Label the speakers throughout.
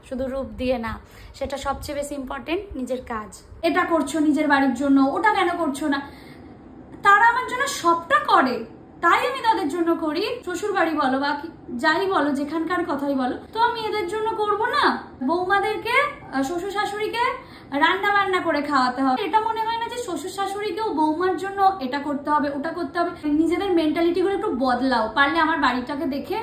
Speaker 1: শুধু রূপ দিয়ে না, সেটা সবচেয়ে বেশি ইম্পর্টেন্ট নিজের কাজ। এটা করছো নিজের বাড়ির জন্য, ওটা কেন করছো না? তারা আমার জন্য সবটা করে, তাই আমি তাদের জন্য করি। শ্বশুর বাড়ি বলো বা যাই বলো, যেখানকার কথাই বলো, তো আমি এদের জন্য করব না? বৌমাদেরকে, শ্বশুর শাশুড়িকে রান্না বান্না করে খাওয়াতে হবে। এটা মনে হয় না যে শ্বশুর শাশুড়িকেও বৌমার জন্য এটা করতে হবে, ওটা করতে হবে। নিজেদের মেন্টালিটি গুলো একটু বদলাও পারলে। আমার বাড়িটাকে দেখে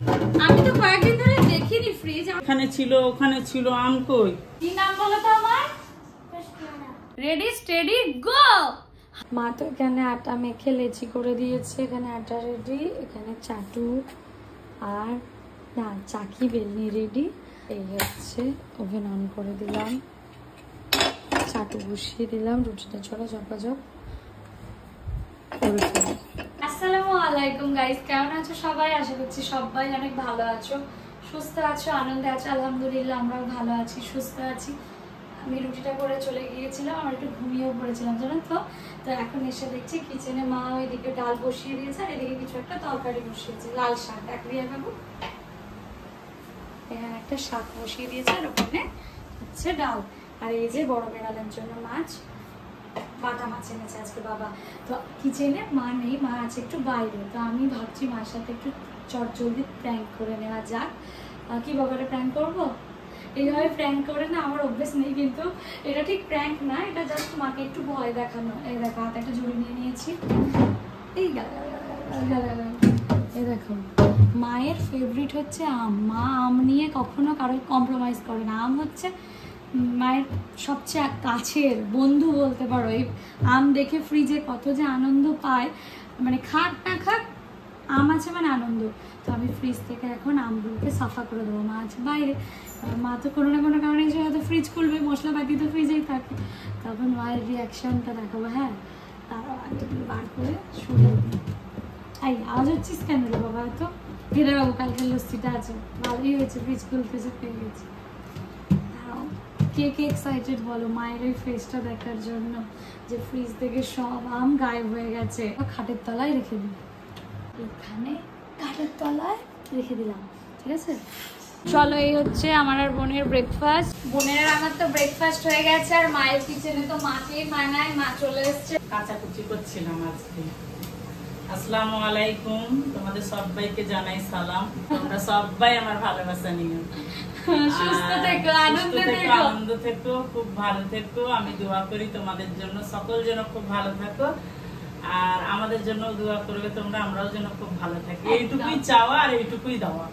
Speaker 1: আমি তো কয়েকদিন ধরে দেখিনি ফ্রিজ,
Speaker 2: এখানে ছিল ওখানে ছিল, আম কই?
Speaker 1: কি নাম বলো তো আমার? Ready steady go. মা তো এখানে আটা মেখে লেচি করে দিয়েছে, এখানে আটা রেডি, এখানে চাটু আর না চাকি বেলনি রেডি। এই হচ্ছে ওভেন অন করে দিলাম, চাটু বসিয়ে দিলাম, রুটিটা ছড়া ঝপাঝপ করে ফেলি। আসসালামু আলাইকুম গাইস, কেমন আছো সবাই? আশা করছি সবাই অনেক ভালো আছো, সুস্থ আছো, আনন্দে আছো। আলহামদুলিল্লাহ আমরাও ভালো আছি, সুস্থ আছি। আমি রুটিটা করে চলে গিয়েছিলাম, আমার একটু ঘুমিয়েও পড়েছিলাম জানো তো। তো এখন এসে দেখছি কিচেনে মা ওইদিকে ডাল বসিয়ে দিয়েছে আর এদিকে কিছু একটা তরকারি বসিয়েছে, লাল শাক। একরিয়া বাবু এখানে একটা শাক বসিয়ে দিয়েছে আর ওখানে হচ্ছে ডাল। আর এই যে বড় বেড়ালের জন্য মাছ, বাটা মাছ এনেছে আজকে বাবা। তো কিচেনে মা নেই, মা আছে একটু বাইরে। তো আমি ভাবছি মার সাথে একটু চটজলদি প্র্যাঙ্ক করে নেওয়া যাক। কি বাবারে প্র্যাঙ্ক করবো? এইভাবে প্র্যাঙ্ক করে না আমার অভ্যেস নেই, কিন্তু এটা ঠিক প্র্যাঙ্ক না, এটা জাস্ট মাকে একটু ভয় দেখানো। এই দেখো হাতে একটা ঝুড়ি নিয়ে নিয়েছি, এই এই দেখো মায়ের ফেভারিট হচ্ছে আম। মা আম নিয়ে কখনো কারো কম্প্রোমাইজ করে না। আম হচ্ছে মায়ের সবচেয়ে কাছের বন্ধু বলতে পারো। এই আম দেখে ফ্রিজে কত যে আনন্দ পায়, মানে খাক না খাক আম আছে মানে আনন্দ। তো আমি ফ্রিজ থেকে এখন আমগুলোকে সাফা করে দেবো। মা আছে বাইরে, মা তো কোনো না কোনো কারণে এসে হয়তো ফ্রিজ খুলবে, মশলাপাতি তো ফ্রিজেই থাকে, তখন মায়ের রিয়াকশনটা দেখাবো। হ্যাঁ, তারা আগে বার করে শুনে দিই। এই আওয়াজ হচ্ছিস কেন রে বাবা? তো ফিরে বাবু কালকে লস্যিটা আছে, ভালোই হয়েছে, ফ্রিজ খুলতেছে পেয়ে গেছে। কে কে এক্সাইটেড বলো মায়ের ওই ফেসটা দেখার জন্য, যে ফ্রিজ থেকে সব আম গায়েব হয়ে গেছে। খাটের তলায় রেখে দিই, এখানে খাটের তলায় রেখে দিলাম, ঠিক আছে? চলো, এই হচ্ছে আমার আর বোনের ব্রেকফাস্ট। বোনের আর আমার তো ব্রেকফাস্ট হয়ে গেছে, আর মায়ের কিচেনে তো মাকেই মানায়, মা চলে এসছে।
Speaker 2: কাচাকুচি করছিলাম আজকে। আসসালামু আলাইকুম, তোমাদের সবাইকে জানাই সালাম। তোমরা সবাই আমার ভালোবাসা নিও,
Speaker 1: সুস্থ থেকো, আনন্দ
Speaker 2: থেকো, খুব ভালো থেকো। আমি দোয়া করি তোমাদের জন্য, সকল যেন খুব ভালো থাকো, আর আমাদের জন্য দোয়া করবে তোমরা, আমরাও যেন খুব ভালো থাকি। এইটুকুই চাওয়া আর এইটুকুই দেওয়া,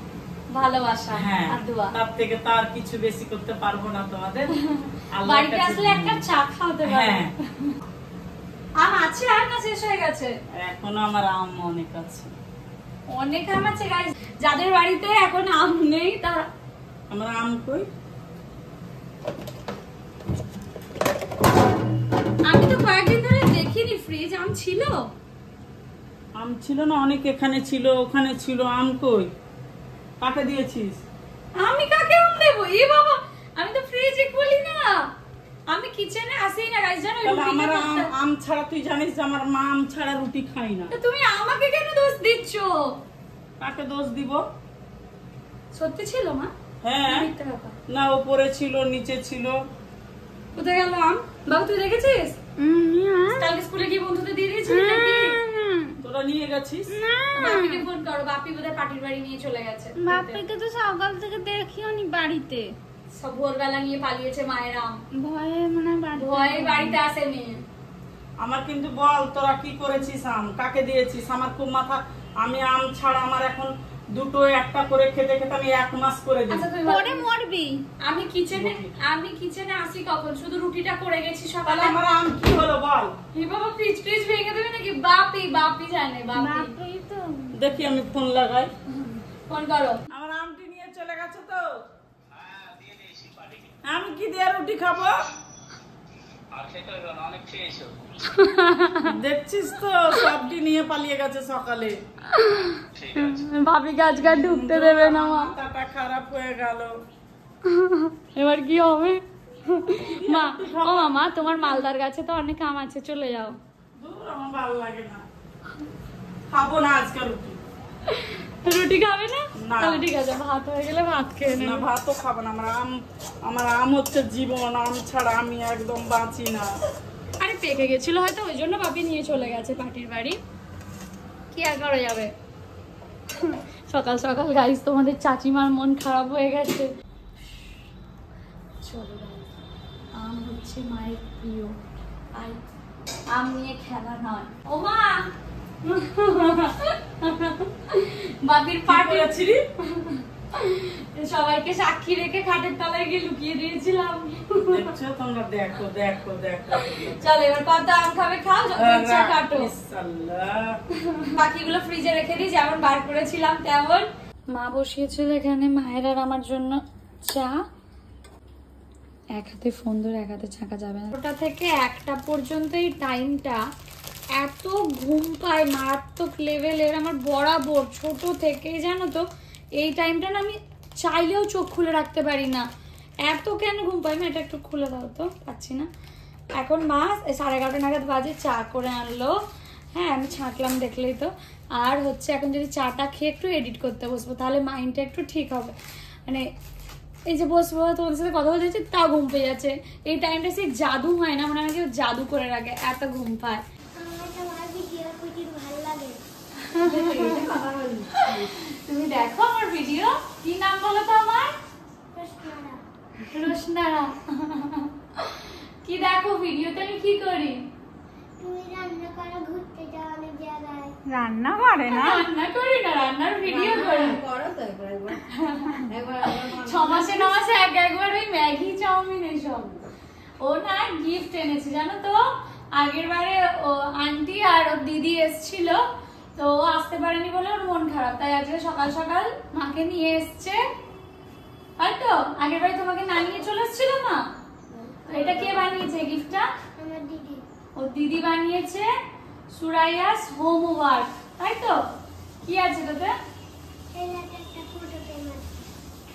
Speaker 2: ভালোবাসা। হ্যাঁ, তার থেকে তার কিছু বেশি করতে পারবো না তোমাদের।
Speaker 1: বাড়িতে আসলে একটা চা খাওয়াতে পারবে। হ্যাঁ, আম আছে আর না শেষ হয়ে গেছে?
Speaker 2: এখনো আমার আম অনেক আছে,
Speaker 1: অনেক আম আছে গাইস। যাদের বাড়িতে এখন আম নেই তারা,
Speaker 2: আমার আম কই?
Speaker 1: আমি তো কয়েকদিন ধরে দেখিনি ফ্রিজ। আম ছিল?
Speaker 2: আম ছিল না, অনেক এখানে ছিল ওখানে ছিল। আম কই? কাকে দিয়েছিস?
Speaker 1: আমি কাকে আম দেবো? এ বাবা, আমি তো ফ্রিজে খুলি না, আমি কিচেনে আসেই না গাইস, জানো?
Speaker 2: আমার আম ছাড়া, তুই জানিস যে আমার মা আম ছাড়া রুটি খাই না।
Speaker 1: তুমি আমাকে কেন দোষ দিচ্ছ?
Speaker 2: কাকে দোষ দিব?
Speaker 1: সত্যি ছিল মা?
Speaker 2: হ্যাঁ, না উপরে ছিল নিচে ছিল।
Speaker 1: কোথায় গেল আম? বাবু তুই দেখেছিস? কালকে স্কুলে গিয়ে বন্ধুদের দিয়ে দিয়েছিস নাকি?
Speaker 2: তোরা নিয়ে গেছিস?
Speaker 1: বাপিকে ফোন করো, বাপি বোধহয় পাটির বাড়ি নিয়ে চলে গেছে।
Speaker 3: বাপিকে তো সকাল থেকে দেখিও নি বাড়িতে,
Speaker 1: সব ভোরবেলা নিয়ে পালিয়েছে মায়ের আম,
Speaker 3: ভয়ে মানে
Speaker 1: ভয়ে বাড়িতে আসেনি।
Speaker 2: আমার কিন্তু বল তোরা কি করেছিস? আম কাকে দিয়েছিস? আমার খুব মাথা, আমি আম ছাড়া আমার এখন দুটো একটা করে খেতে খেতে আমি 1 মাস করে দিই।
Speaker 1: আচ্ছা তুই
Speaker 3: পরে মরবি।
Speaker 1: আমি কিচেনে আসি কখন? শুধু রুটিটা করে গেছি সকালে।
Speaker 2: আমার আম কি হলো বল?
Speaker 1: হি বাবা, ফ্রিজ ভেঙে দেবে নাকি? বাপি জানে,
Speaker 3: বাপি তো।
Speaker 2: দেখি আমি ফোন লাগাই,
Speaker 1: ফোন করো।
Speaker 2: আমার আমটি নিয়ে চলে গেছে তো। হ্যাঁ, দিয়ে দিয়েছি পাটিকে। আমি কি দিয়ে রুটি খাবো? আর খেতে হবে না, অনেক খেয়েছো। দেখছিস তো সবটি নিয়ে পালিয়ে গেছে সকালে। ঠিক আছে,
Speaker 1: ভাবি আজকে ঢুকতে দেবে না মা,
Speaker 2: মাথাটা খারাপ হয়ে গেল।
Speaker 1: এবার কি হবে? মা, ও মামা, তোমার মালদার গাছে তো অনেক আম আছে, চলে যাও।
Speaker 2: দূর, আমার ভালো লাগে না, খাবো না আজকে রুটি।
Speaker 1: রুটি খাবে না?
Speaker 2: না।
Speaker 1: তাহলে ঠিক আছে, ভাত হয়ে গেলে ভাত খেয়ে
Speaker 2: না
Speaker 1: নেবে।
Speaker 2: ভাতও খাবো না, আমার আম হচ্ছে জীবন, আম ছাড়া আমি একদম বাঁচি না।
Speaker 1: আরে পেকে গেছিল হয়তো, ওই জন্য বাপি নিয়ে চলে গেছে পাটির বাড়ি, কি আর করা যাবে। সকাল সকাল গাইস তোমাদের চাচিমার মন খারাপ হয়ে গেছে। চলো guys, আম হচ্ছে মায়ের প্রিয়, আর আম নিয়ে খেলা নয়। ও মা, বাপির পাটি
Speaker 2: ছিলি
Speaker 1: সবাইকে সাক্ষী রেখে খাটের তলায় গিয়ে লুকিয়ে দিয়েছিলাম।
Speaker 2: দেখছো তোমরা, দেখো দেখো দেখো।
Speaker 1: চল এবার কত আম খাবে খাও, যত ইচ্ছা কাটো।
Speaker 2: বিসমিল্লাহ।
Speaker 1: বাকিগুলো ফ্রিজে রেখে দিই, যেমন বার করেছিলাম তেমন। মা বসিয়েছিল এখানে মায়ের আর আমার জন্য চা। এক হাতে ফোন ধরে এক হাতে ছাকা যাবে না। ওটা থেকে একটা পর্যন্ত এই টাইমটা এত ঘুম পায় মারাত্মক লেভেলের, আমার বরাবর ছোট থেকেই জানো তো। এই টাইমটা না আমি চাইলেও চোখ খুলে রাখতে পারি না, এত কেন ঘুম পাই। এটা একটু খুলে দাও তো, পাচ্ছি না। এখন মা 11:30 নাগাদ বাজে চা করে আনলো। হ্যাঁ আমি ছাঁকলাম দেখলেই তো। আর হচ্ছে এখন যদি চাটা খেয়ে একটু এডিট করতে বসবো, তাহলে মাইন্ডটা একটু ঠিক হবে। মানে এই যে বসবো তোমাদের সাথে কথা বলতে তা ঘুম পেয়ে যাচ্ছে। এই টাইমটা সে জাদু হয় না, মানে আমাকে জাদু করে রাখে, এত ঘুম পায়। তুমি দেখো আমার ভিডিও, কি নাম বলো তো আমার? রোশনারা। কি দেখো ভিডিওতে আমি কি করি?
Speaker 3: রান্না করে না?
Speaker 1: রান্না করি না, রান্নার ভিডিও করি। 6 মাসে 9 মাসে একবার ওই ম্যাগি চাউমিন এসব। ও না গিফট এনেছে জানো তো, আগের বারে ও আন্টি আর ওর দিদি এসেছিল, তো ও আসতে পারেনি বলে ওর মন খারাপ, তাই আজকে সকাল সকাল মাকে নিয়ে এসছে। হয়তো আগের বারে তোমাকে না নিয়ে চলে এসেছিল মা। তো এটা কে বানিয়েছে গিফটটা? ও দিদি বানিয়েছে। সুরাইয়াস হোমওয়ার্ক, তাই তো? কি আছে তাতে?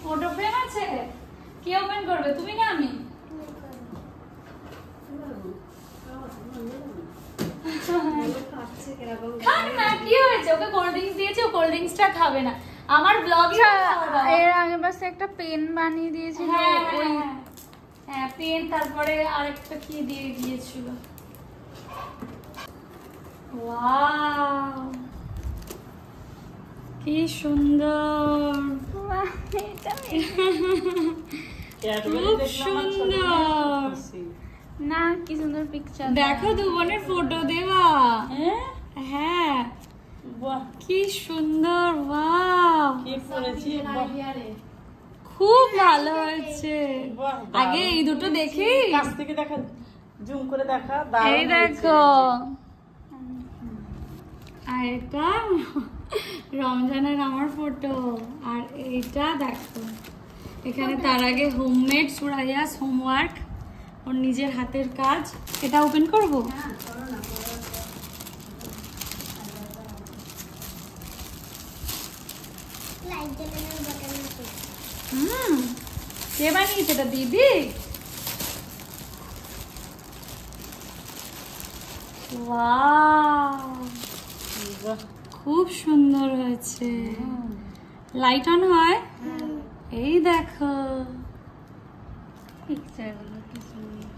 Speaker 1: ফটো ফ্রেম আছে। কে ওপেন করবে, তুমি না আমি? খান না, কি হয়েছে? ওকে কোল্ড ড্রিঙ্কস দিয়েছে, ও কোল্ড ড্রিঙ্কসটা খাবে না। আমার ব্লগে
Speaker 3: এর আগে পাশে একটা পেন বানিয়ে দিয়েছিল।
Speaker 1: হ্যাঁ পেন, তারপরে আরেকটা কি দিয়ে গিয়েছিল। ওয়াও কি সুন্দর, খুব সুন্দর।
Speaker 3: না কি সুন্দর পিকচার।
Speaker 1: দেখো দু বোনের ফটো দেওয়া। হ্যাঁ
Speaker 2: বাহ
Speaker 1: কি সুন্দর, ওয়াও
Speaker 2: কি করেছি, বাহ
Speaker 1: খুব ভালো হয়েছে।
Speaker 2: বাহ,
Speaker 1: আগে এই দুটো দেখি,
Speaker 2: কাছ থেকে দেখা, জুম করে দেখা।
Speaker 1: এই দেখো। আর এটা রমজানের আমার ফটো, আর এইটা দেখো এখানে তার আগে হোমমেড সুরাইয়াস হোমওয়ার্ক, ওর নিজের হাতের কাজ। এটা ওপেন করবো? কে বানিয়েছে এটা? দিদি। ওয়াও খুব সুন্দর হয়েছে। লাইট অন হয়, এই দেখো
Speaker 3: পিকচারগুলো কি সুন্দর।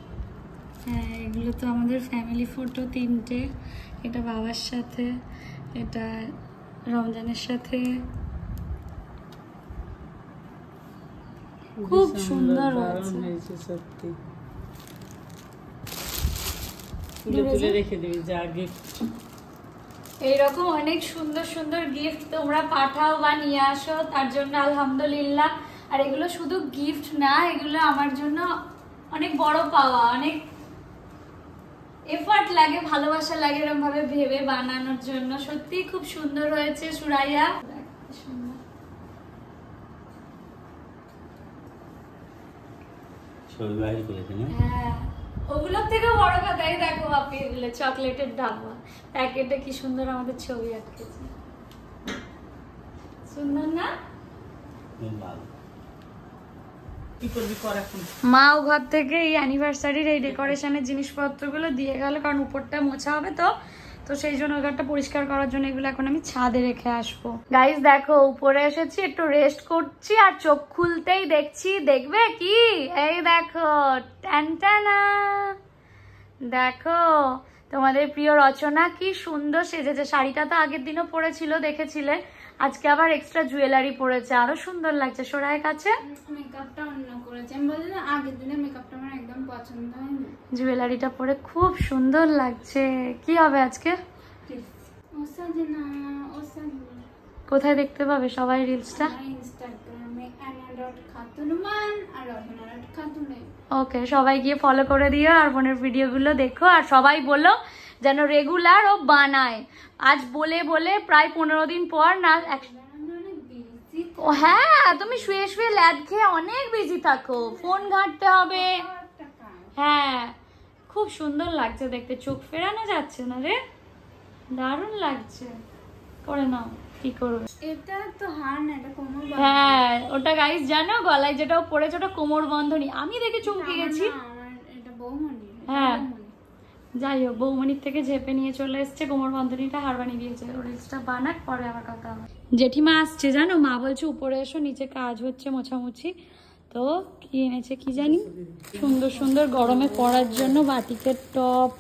Speaker 1: হ্যাঁ এগুলো তো আমাদের ফ্যামিলি ফটো 3টে। এটা বাবার সাথে, এটা রমজানের সাথে। খুব সুন্দর
Speaker 2: হয়েছে সত্যি। তুলে তুলে রেখে দিবি যা গিফট।
Speaker 1: এইরকম অনেক সুন্দর সুন্দর গিফট তোমরা পাঠাও বা নিয়ে আসো, তার জন্য আলহামদুলিল্লাহ। আর এগুলো শুধু গিফট না, এগুলো আমার জন্য অনেক বড় পাওয়া, অনেক এফর্ট লাগে, ভালোবাসা লাগে এরকম ভাবে ভেবে বানানোর জন্য। সত্যি খুব সুন্দর হয়েছে সুরাইয়া। হ্যাঁ ওগুলোর থেকে বড় কথা, এই দেখো আপনি এগুলো চকলেটের ডাব্বা, প্যাকেটে কি সুন্দর আমাদের ছবি আটকেছে। সুন্দর না?
Speaker 2: কি করবি কর এখন।
Speaker 1: মাও ঘর থেকে এই অ্যানিভার্সারির এই ডেকোরেশনের জিনিসপত্রগুলো দিয়ে গেল, কারণ উপরটা মোছা হবে তো তো সেই জন্য ওই ঘরটা পরিষ্কার করার জন্য এগুলো এখন আমি ছাদে রেখে আসবো। গাইস দেখো উপরে এসেছি, একটু রেস্ট করছি আর চোখ খুলতেই দেখছি, দেখবে কি এই দেখো টানটানা, দেখো তোমাদের প্রিয় রচনা কি সুন্দর সেজেছে। শাড়িটা তো আগের দিনও পরেছিল দেখেছিলে, আজকে আবার এক্সট্রা জুয়েলারি পরেছে, আরো সুন্দর লাগছে। সোরায়ের কাছে
Speaker 3: মেকআপটা অন্য করেছে, আমি বলি না আগের দিনের মেকআপটা আমার একদম পছন্দ হয়নি।
Speaker 1: জুয়েলারিটা পরে খুব সুন্দর লাগছে। কি হবে আজকে? কোথায় দেখতে পাবে সবাই রিলসটা?
Speaker 3: ইনস্টাগ্রামে @খাতুনমান আর @খাতুনে।
Speaker 1: ওকে, সবাই গিয়ে ফলো করে দিও আর বোনের ভিডিওগুলো দেখো আর সবাই বলো যেন রেগুলার ও বানায়। আজ বলে বলে প্রায় 15 দিন পর না। ও হ্যাঁ, তুমি শুয়ে শুয়ে ল্যাদ খেয়ে অনেক বিজি থাকো, ফোন ঘাঁটতে হবে। হ্যাঁ খুব সুন্দর লাগছে দেখতে, চোখ ফেরানো যাচ্ছে না রে, দারুণ লাগছে। করে নাও, কি করবে?
Speaker 3: এটা তো হার না, এটা কোমর।
Speaker 1: হ্যাঁ ওটা গাইস জানো গলায় যেটাও পড়েছে ওটা কোমর বন্ধনী, আমি দেখে চমকে গেছি।
Speaker 3: এটা বৌমনি।
Speaker 1: হ্যাঁ যাই হোক, বৌমনির থেকে ঝেপে নিয়ে চলে এসছে, কোমর বন্ধনীটা হার বানিয়ে দিয়েছে। ওর রিলসটা বানাক, পরে আবার কথা হবে। জেঠিমা আসছে জানো, মা বলছে উপরে এসো, নিচে কাজ হচ্ছে মোছামুছি। তো কি এনেছে কি জানি, সুন্দর সুন্দর গরমে পরার জন্য বাটিকের টপ,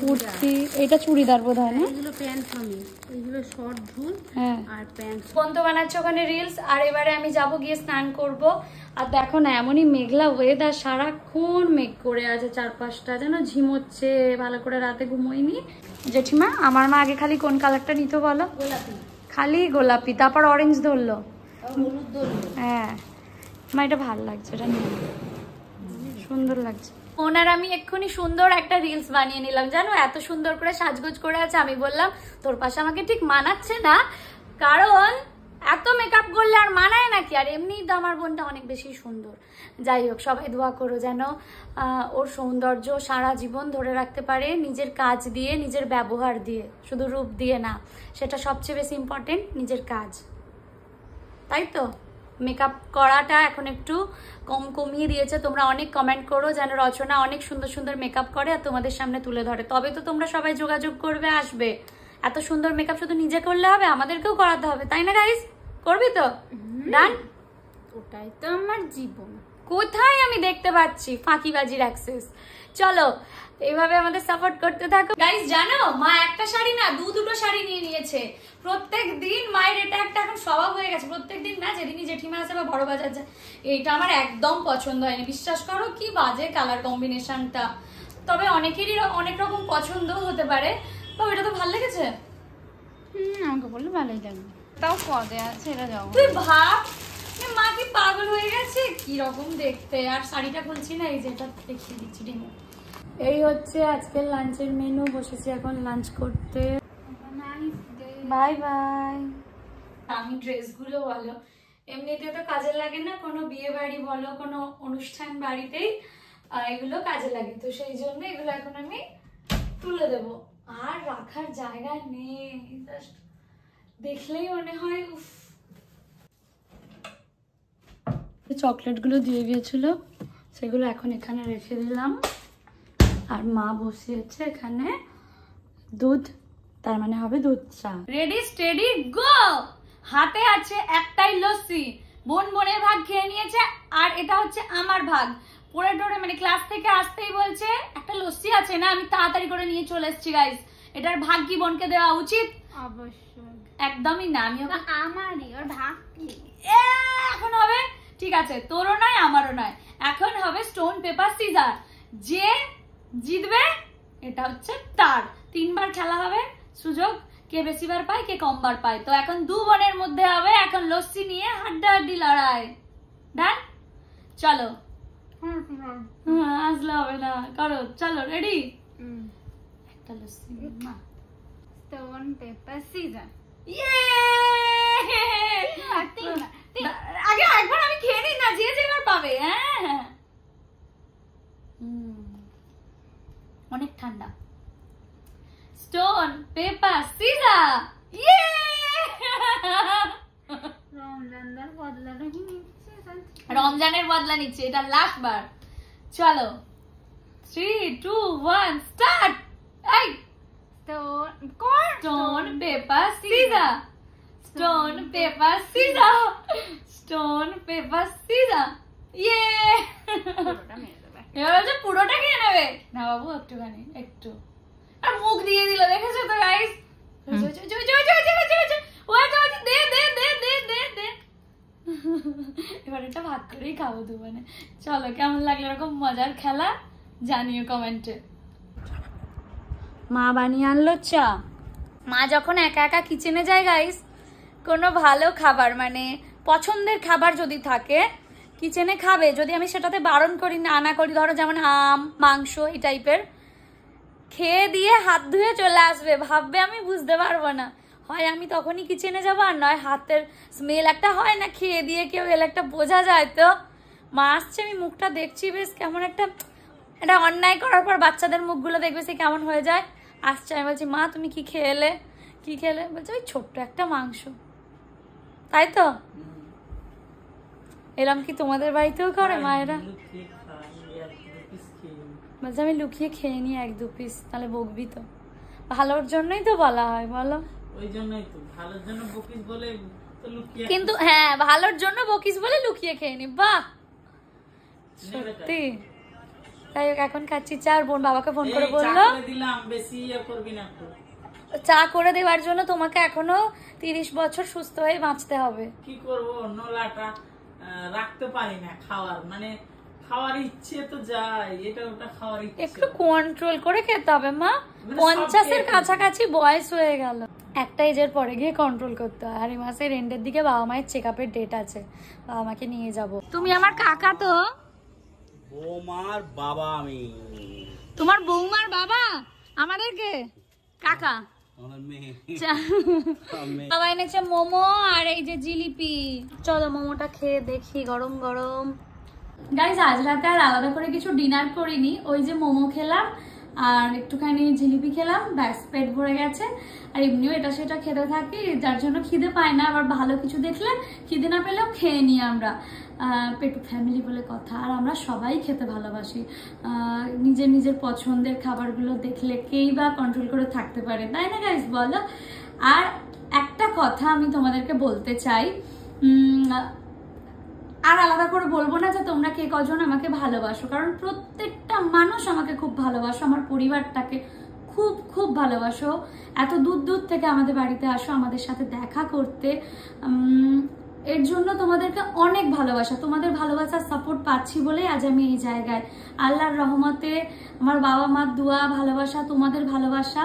Speaker 1: কুর্তি, এটা চুড়িদার বোধ হয় না,
Speaker 3: এগুলো প্যান্ট আমি, এগুলো শর্ট ঝুল
Speaker 1: হ্যাঁ
Speaker 3: আর প্যান্ট।
Speaker 1: বন্ধু বানাচ্ছে ওখানে রিলস, আর এবারে আমি যাব গিয়ে স্নান করব। আর দেখো না এমনই মেঘলা ওয়েদার, সারাক্ষণ মেঘ করে আছে, চারপাশটা যেন ঝিমোচ্ছে, ভালো করে রাতে ঘুমোইনি। জেঠিমা আমার মা আগে খালি কোন কালারটা নিত বলো?
Speaker 3: গোলাপি।
Speaker 1: খালি গোলাপি, তারপর অরেঞ্জ ধরলো,
Speaker 3: হলুদ ধরলো।
Speaker 1: হ্যাঁ মা এটা ভালো লাগছে, এটা নিয়ে সুন্দর লাগছে। ওনার আমি এক্ষুনি সুন্দর একটা রিলস বানিয়ে নিলাম জানো, এত সুন্দর করে সাজগোজ করে আছে। আমি বললাম তোর পাশে আমাকে ঠিক মানাচ্ছে না, কারণ এত মেকআপ করলে আর মানায় নাকি, আর এমনিই তো আমার বোনটা অনেক বেশি সুন্দর। যাই হোক, সবাই দোয়া করো যেন ওর সৌন্দর্য সারা জীবন ধরে রাখতে পারে, নিজের কাজ দিয়ে, নিজের ব্যবহার দিয়ে, শুধু রূপ দিয়ে না। সেটা সবচেয়ে বেশি ইম্পর্টেন্ট, নিজের কাজ, তাই তো। মেকআপ করাটা এখন একটু কমিয়ে দিয়েছে। তোমরা অনেক কমেন্ট করো যেন রচনা অনেক সুন্দর সুন্দর মেকআপ করে আর তোমাদের সামনে তুলে ধরে, তবে তো তোমরা সবাই যোগাযোগ করবে, আসবে। এত সুন্দর মেকআপ শুধু নিজে করলে হবে, আমাদেরকেও করাতে হবে, তাই না গাইস? করবি তো? ডান।
Speaker 3: ওটাই তো আমার জীবন।
Speaker 1: কোথায় আমি দেখতে পাচ্ছি ফাঁকিবাজির অ্যাক্সেস। চলো এইভাবে আমাদের সাপোর্ট করতে থাকো গাইস। জানো মা একটা শাড়ি না দুটো শাড়ি নিয়ে নিয়েছে। প্রত্যেক দিন মায়ের এটা একটা এখন স্বভাব হয়ে গেছে, প্রত্যেক দিন না, যেদিনই জেঠিমা আসে বা বড় বাজার যায়। এইটা আমার একদম পছন্দ হয়নি, বিশ্বাস করো, কি বাজে কালার কম্বিনেশনটা। তবে অনেকেরই অনেক রকম পছন্দ হতে পারে, তবে এটা তো ভালো লেগেছে।
Speaker 3: আমাকে বললে ভালোই লাগবে, তাও পদে আছে এটা যাও।
Speaker 1: তুই ভাব মা কি পাগল হয়ে গেছে, কি রকম দেখতে। আর শাড়িটা খুলছি না, এই যে এটা দেখিয়ে দিচ্ছি ডিমো। এই হচ্ছে আজকের লাঞ্চের মেনু, বসেছি এখন লাঞ্চ করতে। Bye bye. আমি ড্রেসগুলো বলো এমনিতে তো কাজে লাগে না, কোনো বিয়ে বাড়ি বলো কোনো অনুষ্ঠান বাড়িতেই এগুলো কাজে লাগে, তো সেই জন্য এগুলো এখন আমি তুলে দেবো। আর রাখার জায়গা নেই, দেখলেই মনে হয় উফ। চকলেট গুলো দিয়ে গিয়েছিল, সেগুলো এখন এখানে রেখে দিলাম। আর মা বসিয়েছে এখানে দুধ, তার মানে হবে দুধ চা। Ready steady go. হাতে আছে একটাই লস্যি, বোনের ভাগ খেয়ে নিয়েছে, আর এটা হচ্ছে আমার ভাগ। পরে টোরে মানে ক্লাস থেকে আসতেই বলছে একটা লস্যি আছে না, আমি তাড়াতাড়ি করে নিয়ে চলে এসেছি গাইস। এটার ভাগ কি বোনকে দেওয়া উচিত?
Speaker 3: অবশ্যই।
Speaker 1: একদমই না, আমি
Speaker 3: আমারই, ওর ভাগ কি
Speaker 1: এখন হবে? ঠিক আছে, তোরও নয় আমারও নয়, এখন হবে স্টোন পেপার সিজার। যে জিতবে এটা হচ্ছে তার। 3 বার খেলা হবে, সুযোগ কে বেশি বার পায় কে কম বার পায়। তো এখন 2 বোনের মধ্যে হবে এখন লস্যি নিয়ে হাড্ডাহাড্ডি লড়াই। ডান, চলো। আসলে হবে না, করো, চলো রেডি। একটা লস্যি মা।
Speaker 3: Stone paper scissor.
Speaker 1: আগে একবার আমি খেয়ে নিই না, যে যেবার পাবে। হ্যাঁ অনেক ঠান্ডা। Stone paper scissor. রমজানের বদলা নিচ্ছে, এটা লাস্ট বার। চলো 3, 2, 1 স্টার্ট। এই Stone, paper, scissor. Stone, paper, scissor. Stone, paper, scissor. Yay! এবার হচ্ছে পুরোটা খেয়ে নেবে না বাবু, একটুখানি একটু। আর মুখ দিয়ে দিল, দেখেছো তো গাইস? এবার এটা ভাগ করেই খাবো দুজনে। চলো, কেমন লাগলো এরকম মজার খেলা জানিও কমেন্টে। মা বানিয়ে আনলো চা। মা যখন একা একা কিচেনে যায় গাইস, কোনো ভালো খাবার মানে পছন্দের খাবার যদি থাকে কিচেনে খাবে, যদি আমি সেটাতে বারণ করি না করি, ধরো যেমন আম মাংস এই টাইপের, খেয়ে দিয়ে হাত ধুয়ে চলে আসবে, ভাববে আমি বুঝতে পারবো না। হয় আমি তখনই কিচেনে যাবো, আর নয় হাতের স্মেল একটা হয় না, খেয়ে দিয়ে কেউ এলে একটা বোঝা যায়। তো মা আসছে, আমি মুখটা দেখছি বেশ কেমন একটা, এটা অন্যায় করার পর বাচ্চাদের মুখগুলো দেখবে সে কেমন হয়ে যায়। আসছে, আমি বলছি মা তুমি কি খেলে? কি খেলে? বলছে ওই ছোট্ট একটা মাংস। তাই তো? এরম কি তোমাদের বাড়িতেও করে মায়েরা? বলছে আমি লুকিয়ে খেয়ে নি 1-2 পিস, তাহলে বকবি তো? ভালোর জন্যই তো বলা হয়, বলো?
Speaker 2: ওই জন্যই তো ভালোর জন্য বকিস বলে তো লুকিয়ে, কিন্তু
Speaker 1: হ্যাঁ ভালোর জন্য বকিস বলে লুকিয়ে খেয়ে নি। বাহ, সত্যি। তাই এখন খাচ্ছি চা, আর বোন বাবাকে ফোন করে বললো
Speaker 2: দিলাম বেশি করবি না,
Speaker 1: চা করে দেওয়ার জন্য তোমাকে এখনো 30 বছর সুস্থ হয়ে বাঁচতে হবে।
Speaker 2: কি করবো, নোলাটা রাখতে পারি না, খাওয়ার মানে খাওয়ার ইচ্ছে তো যায়, এটা ওটা খাওয়ার ইচ্ছে,
Speaker 1: একটু কন্ট্রোল করে খেতে হবে মা। 50-এর কাছাকাছি বয়স হয়ে গেল, একটা এজের পরে গিয়ে কন্ট্রোল করতে হয়। আর এই মাসের এন্ডের দিকে বাবা মায়ের চেক আপের ডেট আছে, বাবা মাকে নিয়ে যাব। তুমি আমার কাকা তো?
Speaker 2: বৌমার বাবা আমি।
Speaker 1: তোমার বৌমার বাবা আমাদেরকে কাকা। বাবা এনেছে মোমো আর এই যে জিলিপি। চলো মোমোটা খেয়ে দেখি, গরম গরম। গাইজ আজ রাতে আর আলাদা করে কিছু ডিনার করিনি, ওই যে মোমো খেলাম আর একটুখানি জিলিপি খেলাম, ব্যাস পেট ভরে গেছে। আর এমনিও এটা সেটা খেতে থাকি, যার জন্য খিদে পায় না। আবার ভালো কিছু দেখলে খিদে না পেলেও খেয়ে নিই আমরা, পেটু ফ্যামিলি বলে কথা। আর আমরা সবাই খেতে ভালোবাসি, নিজের নিজের পছন্দের খাবারগুলো দেখলে কেই বা কন্ট্রোল করে থাকতে পারে, তাই না গাইজ বলো? আর একটা কথা আমি তোমাদেরকে বলতে চাই, আর আলাদা করে বলবো না যে তোমরা কে কজন আমাকে ভালোবাসো, কারণ প্রত্যেকটা মানুষ আমাকে খুব ভালোবাসো, আমার পরিবারটাকে খুব খুব ভালোবাসো। এত দূর দূর থেকে আমাদের বাড়িতে আসো আমাদের সাথে দেখা করতে, এর জন্য তোমাদেরকে অনেক ভালোবাসা। তোমাদের ভালোবাসার সাপোর্ট পাচ্ছি বলেই আজ আমি এই জায়গায়। আল্লাহর রহমতে আমার বাবা মার দোয়া, ভালোবাসা, তোমাদের ভালোবাসা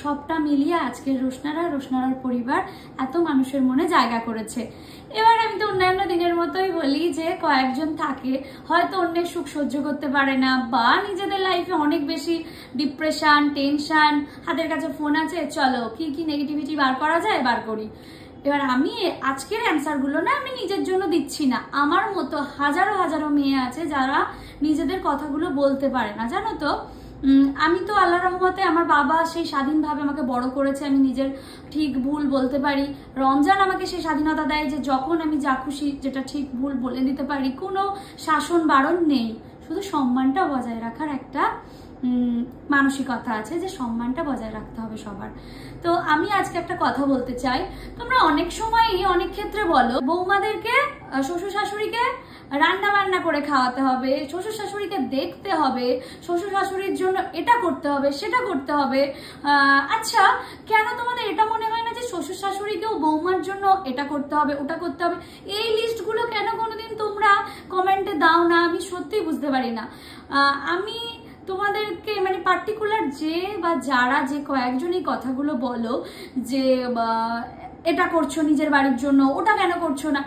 Speaker 1: সবটা মিলিয়ে আজকের রোশনারার পরিবার এত মানুষের মনে জায়গা করেছে। এবার আমি তো অন্যান্য দিনের মতোই বলি যে কয়েকজন থাকে হয়তো অন্যের সুখ সহ্য করতে পারে না, বা নিজেদের লাইফে অনেক বেশি ডিপ্রেশন, টেনশন, হাতের কাছে ফোন আছে, চলো কি কি নেগেটিভিটি বার করা যায় বার করি। এবার আমি আজকের অ্যান্সারগুলো না আমি নিজের জন্য দিচ্ছি না, আমার মতো হাজারো হাজারো মেয়ে আছে যারা নিজেদের কথাগুলো বলতে পারে না, জানো তো। আমি তো আল্লাহর রহমতে আমার বাবা সেই স্বাধীনভাবে আমাকে বড় করেছে, আমি নিজের ঠিক ভুল বলতে পারি। রমজান আমাকে সেই স্বাধীনতা দেয় যে যখন আমি যা খুশি যেটা ঠিক ভুল বলে দিতে পারি, কোনো শাসন বারণ নেই, শুধু সম্মানটা বজায় রাখার একটা মানসিকতা আছে যে সম্মানটা বজায় রাখতে হবে সবার। তো আমি আজকে একটা কথা বলতে চাই, তোমরা অনেক সময়ই অনেক ক্ষেত্রে বলো বৌমাদেরকে, শ্বশুর শাশুড়িকে রান্না বান্না করে খাওয়াতে হবে, শ্বশুর শাশুড়িকে দেখতে হবে, শ্বশুর শাশুড়ির জন্য এটা করতে হবে সেটা করতে হবে। আচ্ছা কেন তোমাদের এটা মনে হয় না যে শ্বশুর শাশুড়িকেও বৌমার জন্য এটা করতে হবে ওটা করতে হবে? এই লিস্টগুলো কেন কোনোদিন তোমরা কমেন্টে দাও না, আমি সত্যিই বুঝতে পারি না। আমি তোমাদেরকে মানে পার্টিকুলার যে বা যারা যে কয়েকজনই কথাগুলো বলো যে এটা করছো নিজের বাড়ির জন্য, ওটা কেন করছো না,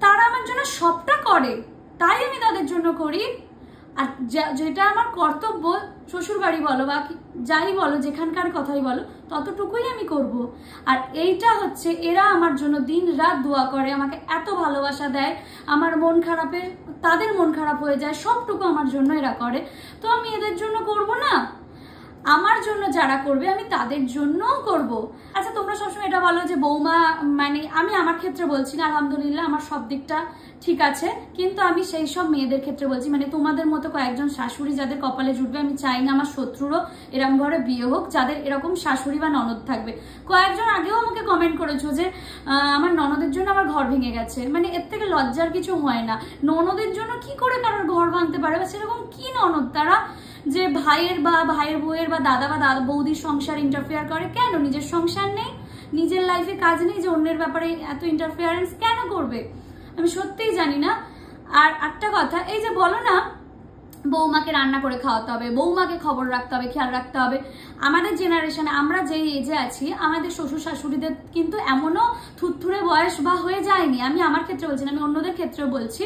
Speaker 1: তারা আমার জন্য সবটা করে, তাই আমি তাদের জন্য করি। আর যেটা আমার কর্তব্য, শ্বশুর বাড়ি বলো বা যাই বলো, যেখানকার কথাই বলো, ততটুকুই আমি করব। আর এইটা হচ্ছে এরা আমার জন্য দিন রাত দোয়া করে, আমাকে এত ভালোবাসা দেয়, আমার মন খারাপে তাদের মন খারাপ হয়ে যায়, সবটুকু আমার জন্য এরা করে, তো আমি এদের জন্য করব না? আমার জন্য যারা করবে আমি তাদের জন্যও করব। আচ্ছা তোমরা সবসময় এটা বলো যে বৌমা, মানে আমি আমার ক্ষেত্রে বলছি না, আলহামদুলিল্লাহ আমার সব দিকটা ঠিক আছে, কিন্তু আমি সেই সব মেয়েদের ক্ষেত্রে বলছি, মানে তোমাদের মতো কয়েকজন শাশুড়ি যাদের কপালে জুটবে, আমি চাই না আমার শত্রুরও এরকম ঘরে বিয়ে হোক যাদের এরকম শাশুড়ি বা ননদ থাকবে। কয়েকজন আগেও আমাকে কমেন্ট করেছো যে আমার ননদের জন্য আমার ঘর ভেঙে গেছে, মানে এর থেকে লজ্জার কিছু হয় না। ননদের জন্য কি করে কারোর ঘর ভাঙতে পারে, বা সেরকম কি ননদ তারা যে ভাইয়ের বা ভাইয়ের বউয়ের বা দাদা বৌদির সংসার ইন্টারফেয়ার করে? কেন? নিজের সংসার নেই, নিজের লাইফে কাজ নেই যে অন্যের ব্যাপারে এত ইন্টারফেয়ারেন্স কেন করবে? আমি সত্যিই জানি না। আর একটা কথা, এই যে বলো না বৌমাকে রান্না করে খাওয়াতে হবে, বৌমাকে খবর রাখতে হবে, খেয়াল রাখতে হবে, আমাদের জেনারেশনে আমরা যেই এজে আছি আমাদের শ্বশুর শাশুড়িদের কিন্তু এমনও থুরথুরে বয়স বা হয়ে যায়নি। আমি আমার ক্ষেত্রে বলছি না, আমি অন্যদের ক্ষেত্রেও বলছি।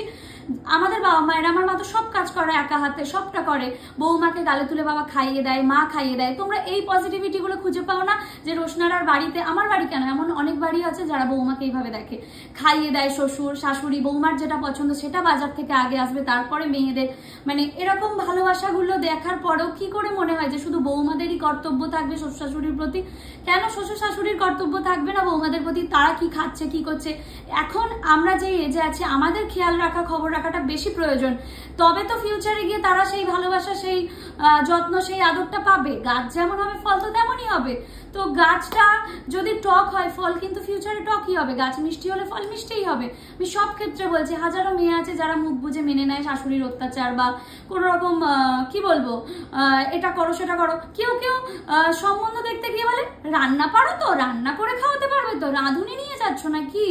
Speaker 1: আমাদের বাবা মায়েরা, আমার মা তো সব কাজ করে একা হাতে, সবটা করে। বৌমাকে গালে তুলে বাবা খাইয়ে দেয়, মা খাইয়ে দেয়। তোমরা এই পজিটিভিটি গুলো খুঁজে পাও না যে রোশনারার বাড়িতে, আমার বাড়ি কেন, এমন অনেক বাড়ি আছে যারা বৌমাকে এইভাবে দেখে, খাইয়ে দেয় শ্বশুর শাশুড়ি, বৌমার যেটা পছন্দ সেটা বাজার থেকে আগে আসবে, তারপরে মেয়েদের। মানে এরকম ভালোবাসাগুলো দেখার পরেও কি করে মনে হয় যে শুধু বৌমাদেরই কর্তব্য থাকবে শ্বশুর শাশুড়ির প্রতি? কেন শ্বশুর শাশুড়ির কর্তব্য থাকবে না বৌমাদের প্রতি? তারা কি খাচ্ছে, কি করছে? এখন আমরা যে এজে আছি আমাদের খেয়াল রাখা, খবর রাখাটা বেশি প্রয়োজন। তবে তো ফিউচারে গিয়ে তারা সেই ভালোবাসা, সেই যত্ন, সেই আদরটা পাবে। গাছ যেমন হবে ফল তো তেমনই হবে। তো গাছটা যদি টক হয় ফল কিন্তু ফিউচারে টকই হবে, গাছ মিষ্টি হলে ফল মিষ্টিই হবে। আমি সব ক্ষেত্রে বলছি, হাজারো মেয়ে আছে যারা মুখ বুঝে মেনে নেয় শাশুড়ির অত্যাচার বা কোন রকম কি বলবো এটা করো সেটা করো। কেউ কেউ সম্বন্ধ দেখতে গিয়ে বলে রান্না পারো তো, রান্না করে খাওয়াতে পারবে তো, রাঁধুনি নিয়ে যাচ্ছ নাকি?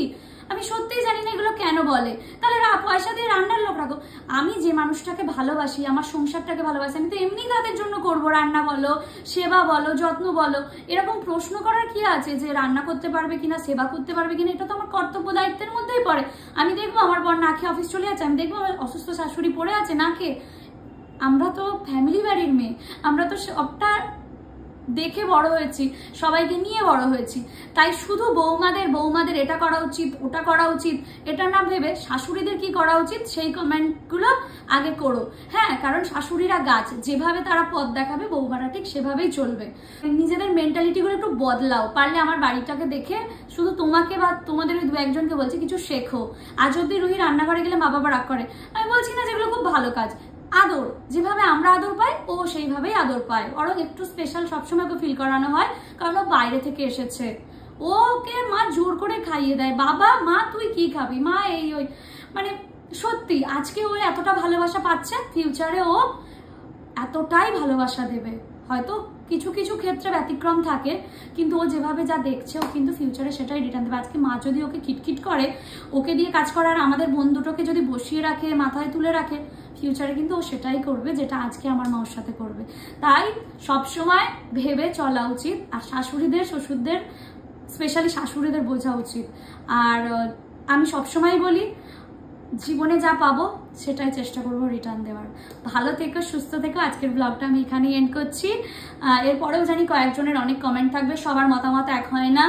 Speaker 1: আমি সত্যিই জানি না এগুলো কেন বলে। তাহলে পয়সা দিয়ে রান্নার লোক রাখো। আমি যে মানুষটাকে ভালোবাসি, আমার সংসারটাকে ভালোবাসি, আমি তো এমনি তাদের জন্য করবো, রান্না বলো, সেবা বলো, যত্ন বলো। এরকম প্রশ্ন করার কি আছে যে রান্না করতে পারবে কিনা, সেবা করতে পারবে কিনা? এটা তো আমার কর্তব্য দায়িত্বের মধ্যেই পড়ে। আমি দেখবো আমার বর না খেয়ে অফিস চলে যাচ্ছে, আমি দেখবো অসুস্থ শাশুড়ি পড়ে আছে না খেয়ে। আমরা তো ফ্যামিলি বাড়ির মেয়ে, আমরা তো সবটা দেখে বড় হয়েছি, সবাইকে নিয়ে বড় হয়েছি। তাই শুধু বৌমাদের এটা করা উচিত, ওটা করা উচিত, এটা না ভেবে শাশুড়িদের কি করা উচিত সেই কমেন্টগুলো আগে করো। হ্যাঁ, কারণ শাশুড়িরা গাছ, যেভাবে তারা পথ দেখাবে বৌমারা ঠিক সেভাবেই চলবে। নিজেদের মেন্টালিটিগুলো একটু বদলাও। পারলে আমার বাড়িটাকে দেখে শুধু তোমাকে বা তোমাদের ওই দু একজনকে বলছি কিছু শেখো। আজ অব্দি রুহি রান্নাঘরে গেলে মা বাবা রাগ করে, আমি বলছি না যেগুলো খুব ভালো কাজ। আদর যেভাবে আমরা আদর পাই ও সেইভাবেই আদর পায়, বরং একটু স্পেশাল সবসময় ওকে ফিল করানো হয়, কারণ ও বাইরে থেকে এসেছে। ওকে মা জোর করে খাইয়ে দেয়, বাবা মা তুই কি খাবি, মা এই ওই। মানে সত্যি আজকে ও এতটা ভালোবাসা পাচ্ছে, ফিউচারে ও এতটাই ভালোবাসা দেবে। হয়তো কিছু কিছু ক্ষেত্রে ব্যতিক্রম থাকে, কিন্তু ও যেভাবে যা দেখছে ও কিন্তু ফিউচারে সেটাই রিটার্ন দেবে। আজকে মা যদি ওকে খিটখিট করে, ওকে দিয়ে কাজ করার, আমাদের বোন দুটোকে যদি বসিয়ে রাখে, মাথায় তুলে রাখে, ফিউচারে কিন্তু ও সেটাই করবে যেটা আজকে আমার মার সাথে করবে। তাই সবসময় ভেবে চলা উচিত। আর শাশুড়িদের, শ্বশুরদের, স্পেশালি শাশুড়িদের বোঝা উচিত। আর আমি সবসময় বলি জীবনে যা পাবো সেটাই চেষ্টা করবো রিটার্ন দেওয়ার। ভালো থেকো, সুস্থ থেকো। আজকের ব্লগটা আমি এখানেই এন্ড করছি। এরপরেও জানি কয়েকজনের অনেক কমেন্ট থাকবে, সবার মতামত এক হয় না,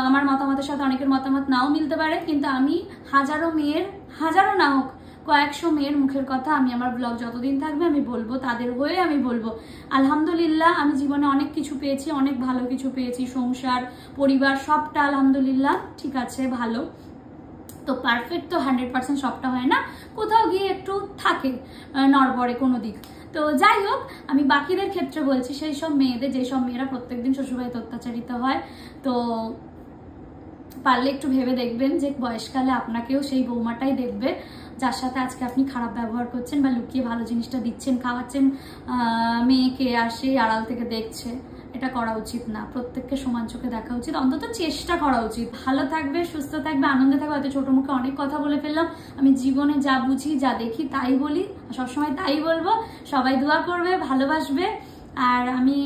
Speaker 1: আমার মতামতের সাথে অনেকের মতামত নাও মিলতে পারে, কিন্তু আমি হাজারো মেয়ের, হাজারো না হোক কয়েকশো মেয়ের মুখের কথা আমি আমার ব্লগ যতদিন থাকবে আমি বলবো, তাদের হয়ে আমি বলবো আলহামদুলিল্লাহ আমি জীবনে অনেক কিছু পেয়েছি, অনেক ভালো কিছু পেয়েছি, সংসার, পরিবার সবটা আলহামদুলিল্লাহ ঠিক আছে, ভালো। তো পারফেক্ট তো 100% সবটা হয় না, কোথাও গিয়ে একটু থাকে নড়বড়ে কোনো দিক। তো যাই হোক, আমি বাকিদের ক্ষেত্রে বলছি, সেই সব মেয়েদের, যেই সব মেয়েরা প্রত্যেকদিন শ্বশুরবাড়িতে অত্যাচারিত হয়, তো পারলে একটু ভেবে দেখবেন যে বয়সকালে আপনাকেও সেই বৌমাটাই দেখবে যার সাথে আজকে আপনি খারাপ ব্যবহার করছেন বা লুকিয়ে ভালো জিনিসটা দিচ্ছেন, খাওয়াচ্ছেন মেয়েকে, আর সেই আড়াল থেকে দেখছে। এটা করা উচিত না, প্রত্যেককে সমান চোখে দেখা উচিত, অন্তত চেষ্টা করা উচিত। ভালো থাকবে, সুস্থ থাকবে, আনন্দে থাকবে। হয়তো ছোট মুখে অনেক কথা বলে ফেললাম, আমি জীবনে যা বুঝি, যা দেখি তাই বলি, সবসময় তাই বলবো। সবাই দোয়া করবে, ভালোবাসবে, আর আমি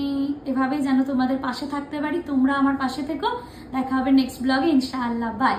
Speaker 1: এভাবেই যেন তোমাদের পাশে থাকতে পারি, তোমরা আমার পাশে থেকো। দেখা হবে নেক্সট ব্লগে ইনশাআল্লাহ। বাই।